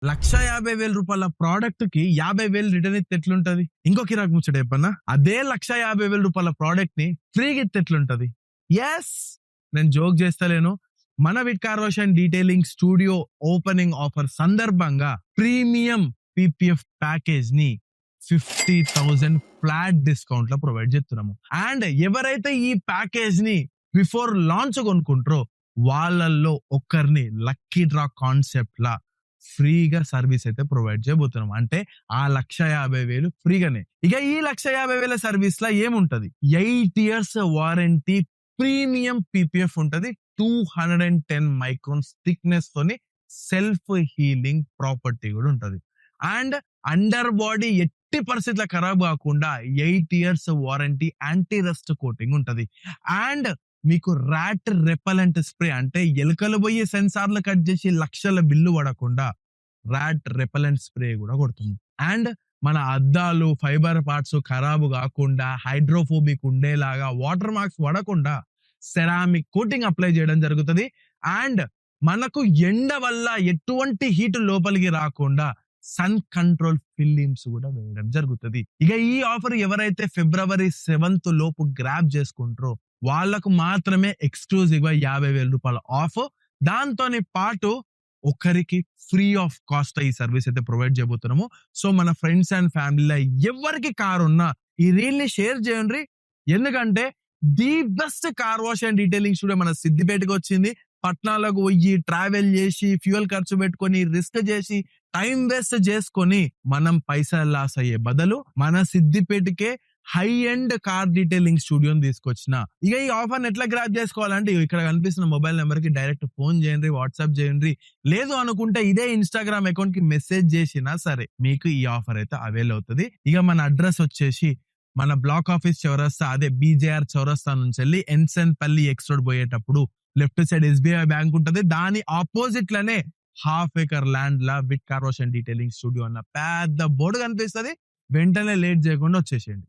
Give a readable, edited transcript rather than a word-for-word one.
రూ. 1,50,000 ప్రోడక్ట్ కి 50,000 రిటర్న్ ఇస్తే ఎట్లుంటది? ఇంకో కిరాక్ ముచ్చట చెప్పన్నా? అదే రూ. 1,50,000 ప్రోడక్ట్ ని ఫ్రీగా ఇస్తే ఎట్లుంటది? యెస్, నేను జోక్ చేస్తలేను. మన Wit car wash and detailing studio opening offer సందర్భంగా ప్రీమియం పీపీఎఫ్ ప్యాకేజ్ ని 50,000 ఫ్లాట్ డిస్కౌంట్ లో ప్రొవైడ్ చేస్తున్నాము. అండ్ ఎవరైతే ఈ ప్యాకేజ్ ని బిఫోర్ లాంచ్ కొనుక్కుంటారో వాళ్ళల్లో ఒకరిని లక్కీ డ్రా కాన్సెప్ట్ లా ఫ్రీగా సర్వీస్ అయితే ప్రొవైడ్ చేయబోతున్నాం. అంటే ఆ 1,50,000 ఫ్రీగానే. ఇక ఈ 1,50,000 సర్వీస్ లా ఏముంటది? 8 years వారంటీ, ప్రీమియం పీపీఎఫ్ ఉంటది, 210 మైక్రోన్స్ థిక్నెస్ తోని సెల్ఫ్ హీలింగ్ ప్రాపర్టీ కూడా ఉంటది. అండ్ అండర్ బాడీ ఎట్టి పరిస్థితుల ఖరాబ్ కాకుండా 8 years warranty, anti rust coating ఉంటది. అండ్ మీకు ర్యాట్ రెపలెంట్ స్ప్రే, అంటే ఎలుకలు పోయి సెన్సార్లు కట్ చేసి లక్షల బిల్లు పడకుండా ర్యాట్ రెపలెంట్ స్ప్రే కూడా కొడుతుంది. అండ్ మన అద్దాలు, ఫైబర్ పార్ట్స్ ఖరాబు కాకుండా హైడ్రోఫోబిక్ ఉండేలాగా, వాటర్ మార్క్స్ పడకుండా సెరామిక్ కోటింగ్ అప్లై చేయడం జరుగుతుంది. అండ్ మనకు ఎండ వల్ల ఎటువంటి హీట్ లోపలికి రాకుండా సన్ కంట్రోల్ ఫిల్లిమ్స్ కూడా వేయడం జరుగుతుంది. ఇక ఈ ఆఫర్ ఎవరైతే February 7th లోపు గ్రాబ్ చేసుకుంటారో వాళ్ళకు మాత్రమే ఎక్స్క్లూజివ్ గా రూ. 50,000 ఆఫ్. దాంతోని పాటు ఒకరికి ఫ్రీ ఆఫ్ కాస్ట్ ఈ సర్వీస్ అయితే ప్రొవైడ్ చేయబోతున్నాము. సో మన ఫ్రెండ్స్ అండ్ ఫ్యామిలీలో ఎవరికి కార్ ఉన్నా ఈ రీల్ ని షేర్ చేయండి. ఎందుకంటే the best car wash and detailing studio మన సిద్దిపేటకి వచ్చింది. పట్నాలకు పోయి ట్రావెల్ చేసి ఫ్యూయల్ ఖర్చు పెట్టుకొని రిస్క్ చేసి టైం వేస్ట్ చేసుకొని మనం పైసలు లాస్ అయ్యే బదులు మన సిద్దిపేటకే హై ఎండ్ కార్ డీటెయిలింగ్ స్టూడియోని తీసుకొచ్చిన. ఇక ఈ ఆఫర్ ఎట్లా గ్రాప్ చేసుకోవాలంటే ఇక్కడ కనిపిస్తున్న మొబైల్ నెంబర్ కి డైరెక్ట్ ఫోన్ చేయండి, వాట్సాప్ చేయండి. లేదు అనుకుంటే ఇదే ఇన్స్టాగ్రామ్ అకౌంట్ కి మెసేజ్ చేసినా సరే మీకు ఈ ఆఫర్ అయితే అవైల్ అవుతుంది. ఇక మన అడ్రస్ వచ్చేసి మన బ్లాక్ ఆఫీస్ చౌరస్తా, అదే బీజేఆర్ చౌరస్తా నుంచి వెళ్ళి ఎన్సెన్ పల్లి ఎక్స్ రోడ్ పోయేటప్పుడు లెఫ్ట్ సైడ్ SBI బ్యాంక్ ఉంటది. దాని ఆపోజిట్ లోనే 1/2 acre ల్యాండ్ లా Wit car wash and detailing studio అన్న పెద్ద బోర్డు కనిపిస్తుంది. వెంటనే లేట్ చేయకుండా వచ్చేసేయండి.